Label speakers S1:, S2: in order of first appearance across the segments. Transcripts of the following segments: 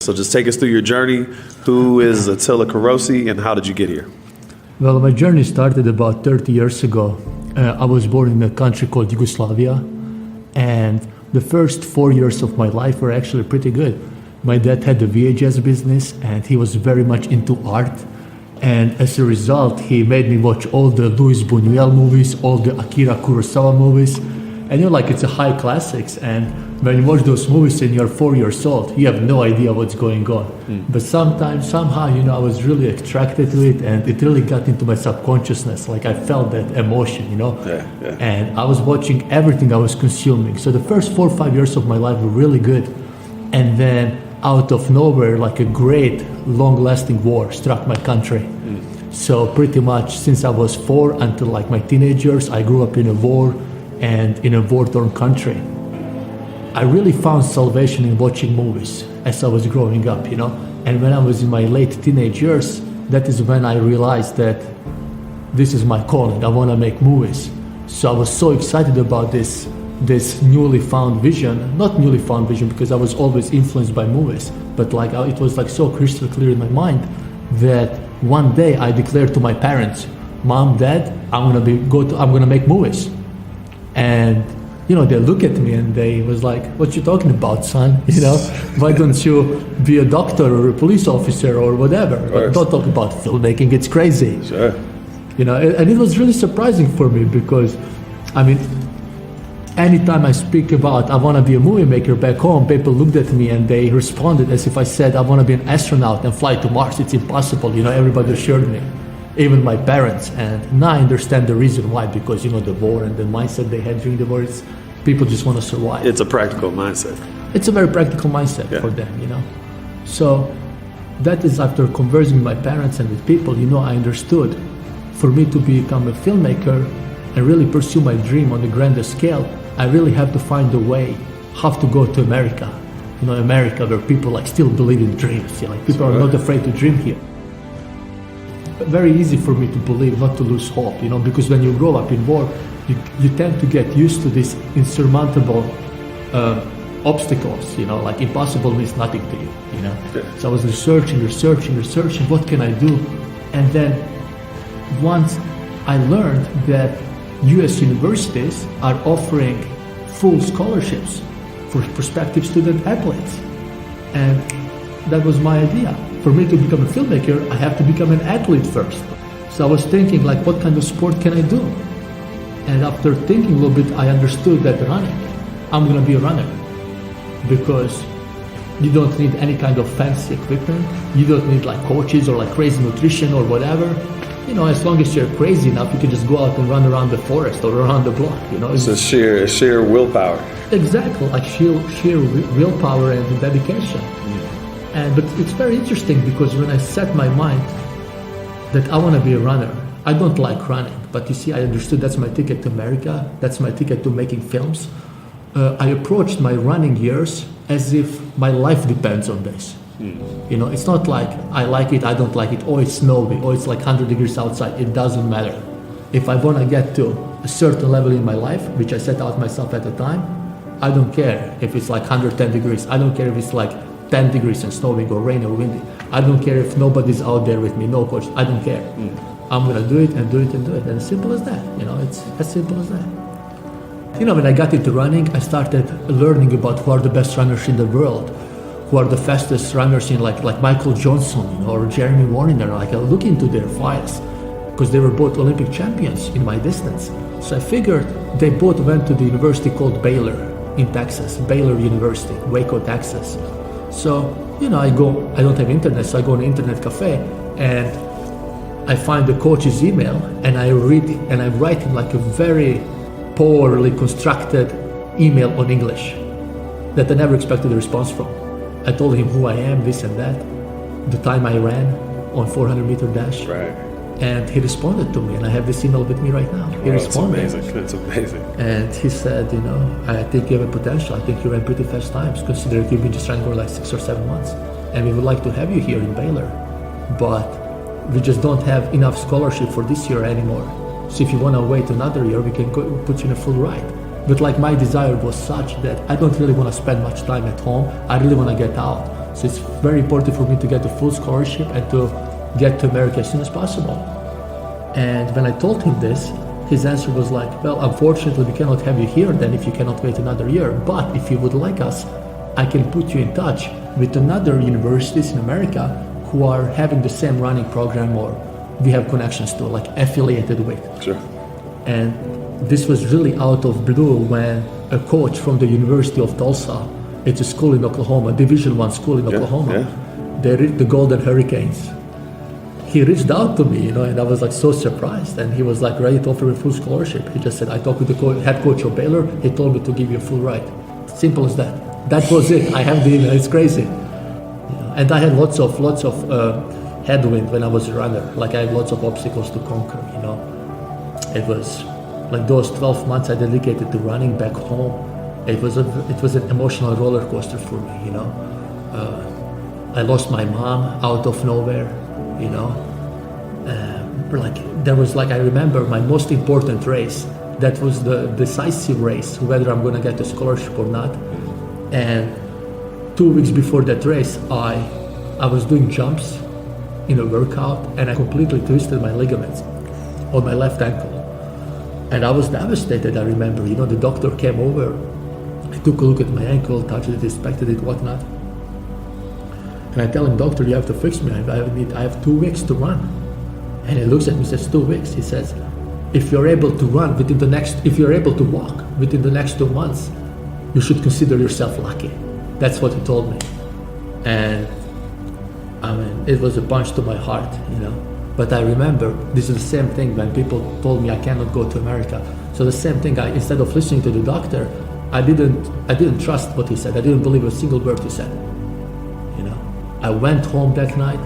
S1: So just take us through your journey. Who is Attila Korosi and how did you get here?
S2: Well, my journey started about 30 years ago. I was born in a country called Yugoslavia, and the first 4 years of my life were actually pretty good. My dad had a VHS business, and he was very much into art. And as a result, he made me watch all the Luis Buñuel movies, all the Akira Kurosawa movies. And like it's a high classics. And when you watch those movies and you're 4 years old, you have no idea what's going on. But somehow, I was really attracted to it, and it really got into my subconsciousness. Like I felt that emotion,
S1: Yeah.
S2: And I was watching everything I was consuming. So the first 4 or 5 years of my life were really good. And then out of nowhere, like a great long-lasting war struck my country. So pretty much since I was 4 until like my teenage years, I grew up in a war and in a war-torn country. I really found salvation in watching movies as I was growing up, And when I was in my late teenage years, that is when I realized that this is my calling. I want to make movies. So I was so excited about this newly found vision, not newly found vision because I was always influenced by movies, but like it was like so crystal clear in my mind that one day I declared to my parents, Mom, Dad, I'm gonna make movies. And they look at me and they was like, what you talking about, son? Why don't you be a doctor or a police officer or whatever? But don't talk about filmmaking, it's crazy.
S1: Sure.
S2: And it was really surprising for me because, anytime I speak about I want to be a movie maker back home, people looked at me and they responded as if I said I want to be an astronaut and fly to Mars. It's impossible. Everybody assured me, even my parents. And now I understand the reason why, because the war and the mindset they had during the war is people just want to survive.
S1: It's a practical mindset.
S2: It's a very practical mindset for them, So that is after conversing with my parents and with people, I understood for me to become a filmmaker and really pursue my dream on the grander scale, I really have to find a way how to go to America. America where people still believe in dreams. People are not afraid to dream here. Very easy for me to believe, not to lose hope, because when you grow up in war, you tend to get used to these insurmountable obstacles, like impossible means nothing to you, So I was researching, what can I do? And then once I learned that US universities are offering full scholarships for prospective student athletes. And that was my idea. For me to become a filmmaker, I have to become an athlete first. So I was thinking what kind of sport can I do? And after thinking a little bit, I understood that running, I'm gonna be a runner. Because you don't need any kind of fancy equipment. You don't need coaches or crazy nutrition or whatever. As long as you're crazy enough, you can just go out and run around the forest or around the block,
S1: It's a sheer willpower.
S2: Exactly, sheer willpower and dedication. But it's very interesting because when I set my mind that I want to be a runner, I don't like running, but you see, I understood that's my ticket to America, that's my ticket to making films. I approached my running years as if my life depends on this. It's not like I like it, I don't like it, or it's snowy, or it's 100 degrees outside. It doesn't matter. If I want to get to a certain level in my life, which I set out myself at the time, I don't care if it's 110 degrees. I don't care if it's 10 degrees and snowing or rain or windy. I don't care if nobody's out there with me, no coach. I don't care. I'm going to do it and do it and do it. And as simple as that. It's as simple as that. When I got into running, I started learning about who are the best runners in the world, who are the fastest runners in like Michael Johnson or Jeremy Warner. I look into their files because they were both Olympic champions in my distance. So I figured they both went to the university called Baylor in Texas, Baylor University, Waco, Texas. So, I don't have internet, so I go on an internet cafe and I find the coach's email and I read it and I write him a very poorly constructed email on English that I never expected a response from. I told him who I am, this and that, the time I ran on 400-meter dash.
S1: Right.
S2: And he responded to me, and I have this email with me right now. He responded.
S1: That's amazing.
S2: And he said, I think you have a potential. I think you ran pretty fast times, considering you've been just running for 6 or 7 months. And we would like to have you here in Baylor. But we just don't have enough scholarship for this year anymore. So if you want to wait another year, we can put you in a full ride. But my desire was such that I don't really want to spend much time at home. I really want to get out. So it's very important for me to get a full scholarship and to get to America as soon as possible. And when I told him this, his answer was like, well, unfortunately, we cannot have you here then if you cannot wait another year. But if you would like us, I can put you in touch with another universities in America who are having the same running program or we have connections to, like affiliated with.
S1: Sure.
S2: And this was really out of blue when a coach from the University of Tulsa, it's a school in Oklahoma, Division I school in Oklahoma, they reached the Golden Hurricanes. He reached out to me, and I was like so surprised. And he was like ready to offer me a full scholarship. He just said, I talked with the head coach of Baylor. He told me to give you a full ride. Simple as that. That was it. I have the email. It's crazy. And I had lots of headwind when I was a runner. Like I had lots of obstacles to conquer. It was like those 12 months I dedicated to running back home. It was an emotional roller coaster for me. I lost my mom out of nowhere. I remember my most important race. That was the decisive race, whether I'm going to get a scholarship or not. And 2 weeks before that race, I was doing jumps in a workout, and I completely twisted my ligaments on my left ankle. And I was devastated. I remember, the doctor came over, he took a look at my ankle, touched it, inspected it, whatnot. And I tell him, doctor, you have to fix me. I have 2 weeks to run. And he looks at me and says, 2 weeks. He says, if you're able to run if you're able to walk within the next 2 months, you should consider yourself lucky. That's what he told me. And it was a punch to my heart, But I remember this is the same thing when people told me I cannot go to America. So the same thing, instead of listening to the doctor, I didn't trust what he said. I didn't believe a single word he said. I went home that night,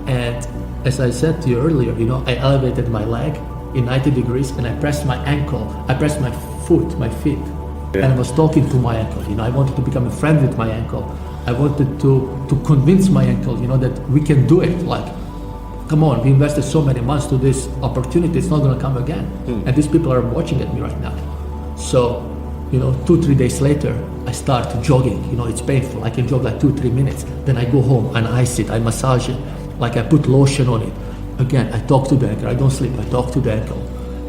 S2: and as I said to you earlier, I elevated my leg in 90 degrees and I pressed my ankle. I pressed my feet, and I was talking to my ankle. I wanted to become a friend with my ankle. I wanted to convince my ankle, that we can do it. Like, come on, we invested so many months to this opportunity. It's not going to come again. And these people are watching at me right now. So, 2-3 days later, I start jogging. It's painful. I can jog like 2-3 minutes. Then I go home and I ice it. I massage it. Like I put lotion on it. Again, I talk to the ankle. I don't sleep. I talk to the ankle.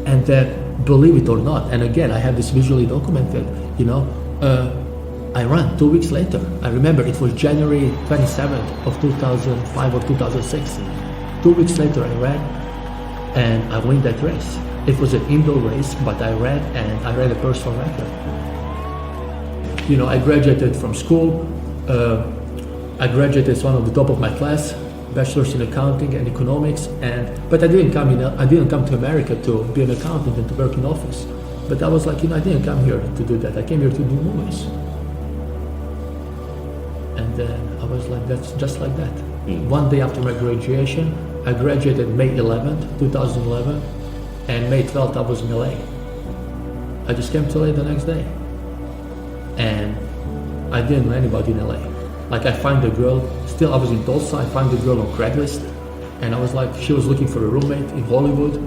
S2: And then, believe it or not, and again, I have this visually documented, I ran 2 weeks later. I remember it was January 27th of 2005 or 2006. 2 weeks later, I ran and I won that race. It was an indoor race, but I ran and I ran a personal record. I graduated from school. I graduated as one of the top of my class, bachelor's in accounting and economics. But I didn't come to America to be an accountant and to work in office. But I was like, I didn't come here to do that. I came here to do movies. And then I was like, that's just like that. One day after my graduation, I graduated May 11th, 2011. And May 12th, I was in LA. I just came to LA the next day. And I didn't know anybody in LA. Like I find a girl, I was in Tulsa, I found a girl on Craigslist. And I was like, she was looking for a roommate in Hollywood.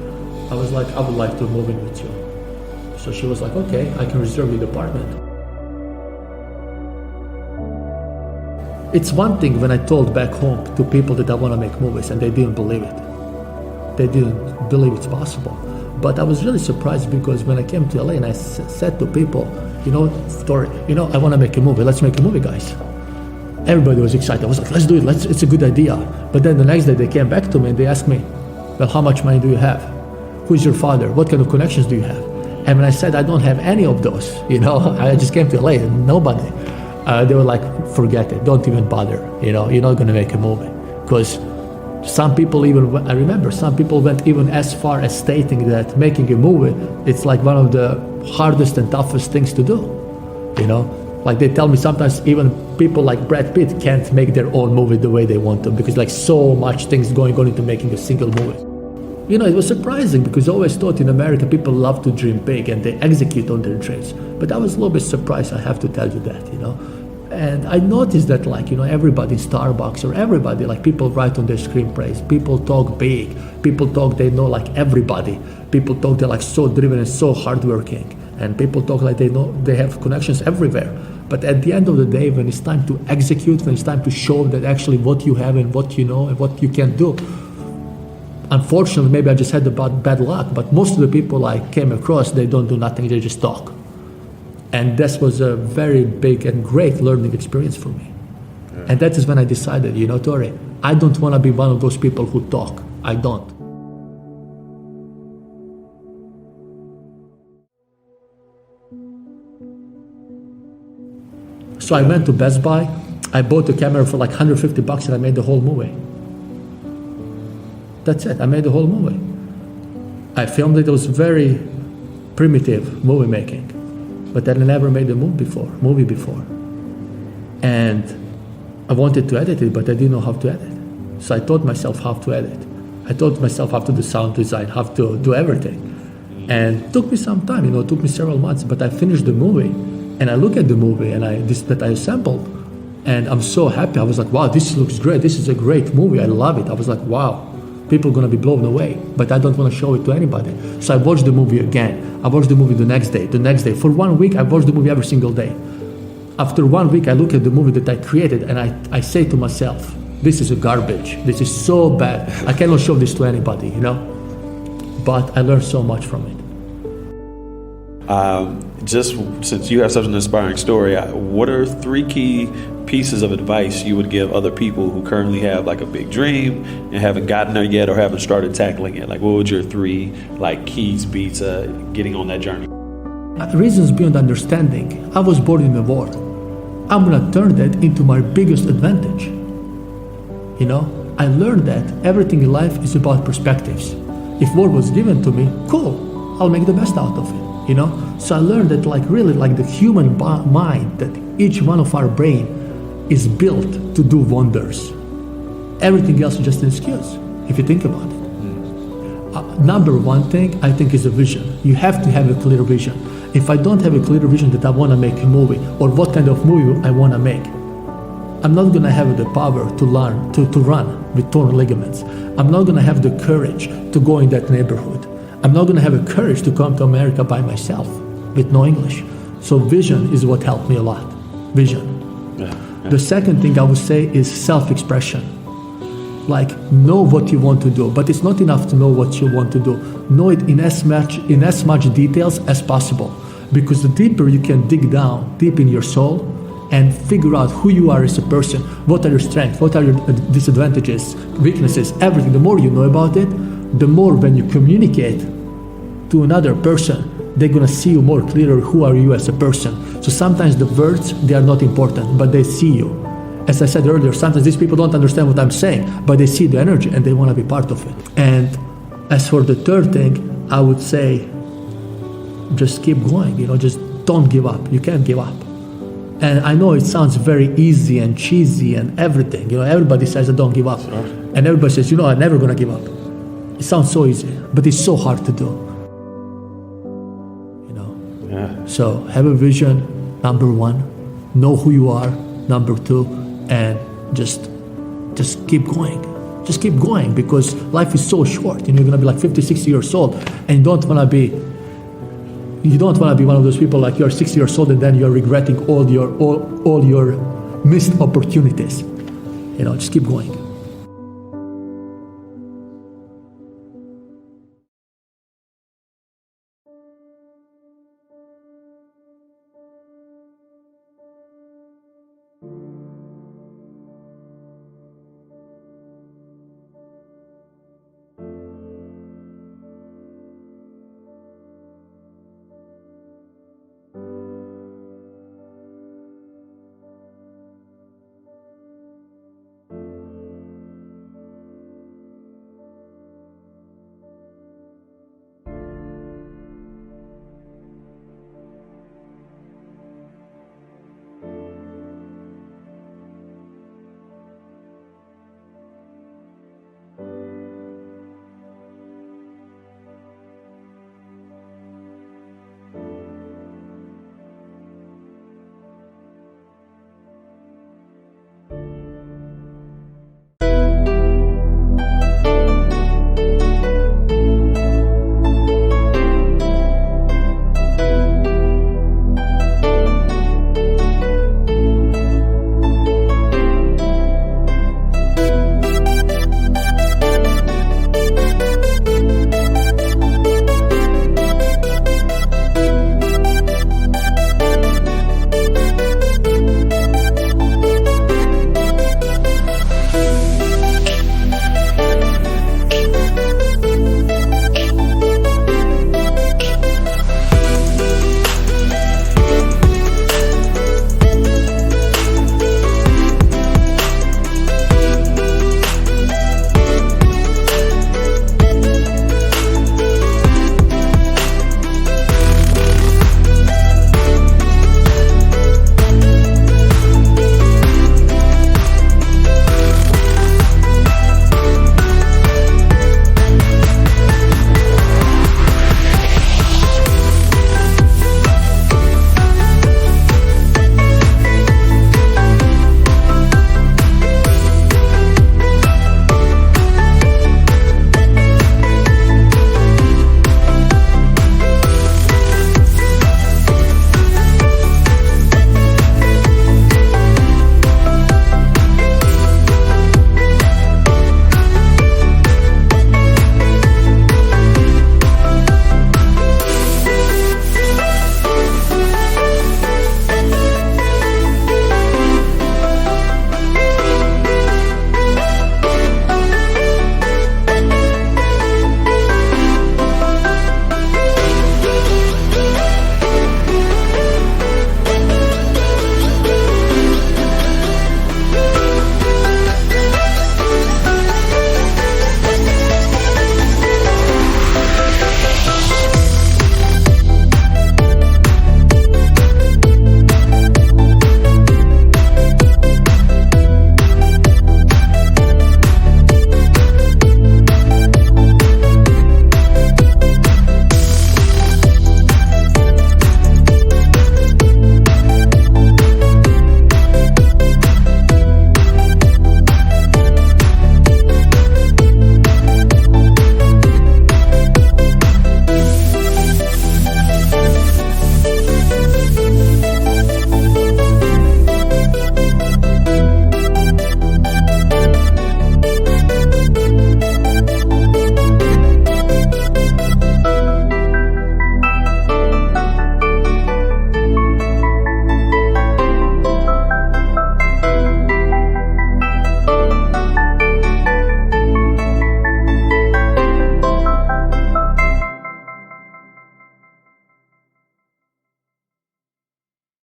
S2: I was like, I would like to move in with you. So she was like, okay, I can reserve you the apartment. It's one thing when I told back home to people that I want to make movies and they didn't believe it. They didn't believe it's possible. But I was really surprised because when I came to LA and I said to people, I want to make a movie. Let's make a movie, guys. Everybody was excited. I was like, let's do it. It's a good idea. But then the next day they came back to me and they asked me, well, how much money do you have? Who's your father? What kind of connections do you have? And when I said I don't have any of those, I just came to LA and nobody. They were like, forget it. Don't even bother. You're not going to make a movie. Because some people I remember some people went even as far as stating that making a movie, it's like one of the hardest and toughest things to do. Like they tell me sometimes even people like Brad Pitt can't make their own movie the way they want to because like so much things going on into making a single movie. It was surprising because I always thought in America people love to dream big and they execute on their dreams. But I was a little bit surprised, I have to tell you that, And I noticed that everybody in Starbucks or everybody, like people write on their screenplays, people talk big, people talk they know like everybody, people talk they're like so driven and so hardworking, and people talk like they know they have connections everywhere. But at the end of the day, when it's time to execute, when it's time to show that actually what you have and what you know and what you can do, unfortunately, maybe I just had bad luck, but most of the people I came across, they don't do nothing, they just talk. And this was a very big and great learning experience for me. Yeah. And that is when I decided, Tori, I don't want to be one of those people who talk. I don't. So I went to Best Buy, I bought a camera for like $150 and I made the whole movie. That's it, I made the whole movie. I filmed it, it was very primitive movie making, but I never made a movie before. And I wanted to edit it, but I didn't know how to edit. So I taught myself how to edit. I taught myself how to do sound design, how to do everything. And it took me some time, it took me several months, but I finished the movie. And I look at the movie and that I assembled, and I'm so happy. I was like, wow, this looks great. This is a great movie. I love it. I was like, wow, people are gonna be blown away, but I don't want to show it to anybody. So I watched the movie again. I watched the movie the next day. For 1 week, I watched the movie every single day. After 1 week, I look at the movie that I created and I say to myself, this is a garbage. This is so bad. I cannot show this to anybody, But I learned so much from it.
S1: Just since you have such an inspiring story, what are 3 key pieces of advice you would give other people who currently have like a big dream and haven't gotten there yet or haven't started tackling it? Like, what would your 3 keys be to getting on that journey?
S2: Reasons beyond understanding. I was born in a war. I'm gonna turn that into my biggest advantage. I learned that everything in life is about perspectives. If war was given to me, cool, I'll make the best out of it. So I learned that the human mind, that each one of our brain is built to do wonders. Everything else is just an excuse, if you think about it. Number one thing, I think, is a vision. You have to have a clear vision. If I don't have a clear vision that I want to make a movie or what kind of movie I want to make, I'm not going to have the power to learn, to run with torn ligaments. I'm not going to have the courage to go in that neighborhood. I'm not going to have the courage to come to America by myself with no English. So vision is what helped me a lot. Vision. Yeah. The second thing I would say is self-expression. Know what you want to do, but it's not enough to know what you want to do. Know it in as much details as possible, because the deeper you can dig down, deep in your soul, and figure out who you are as a person, what are your strengths, what are your disadvantages, weaknesses, everything. The more you know about it, the more when you communicate to another person, they're gonna see you more clearer who are you as a person. So sometimes the words, they are not important, but they see you. As I said earlier, sometimes these people don't understand what I'm saying, but they see the energy and they wanna be part of it. And as for the third thing, I would say, just keep going, just don't give up. You can't give up. And I know it sounds very easy and cheesy and everything. Everybody says, don't give up. Sure. And everybody says, I'm never gonna give up. It sounds so easy, but it's so hard to do.
S1: Yeah.
S2: So have a vision, number 1. Know who you are, number 2, and just keep going. Just keep going, because life is so short. You're gonna be like 50, 60 years old, and you don't wanna be one of those people like you're 60 years old and then you're regretting all your missed opportunities. Just keep going.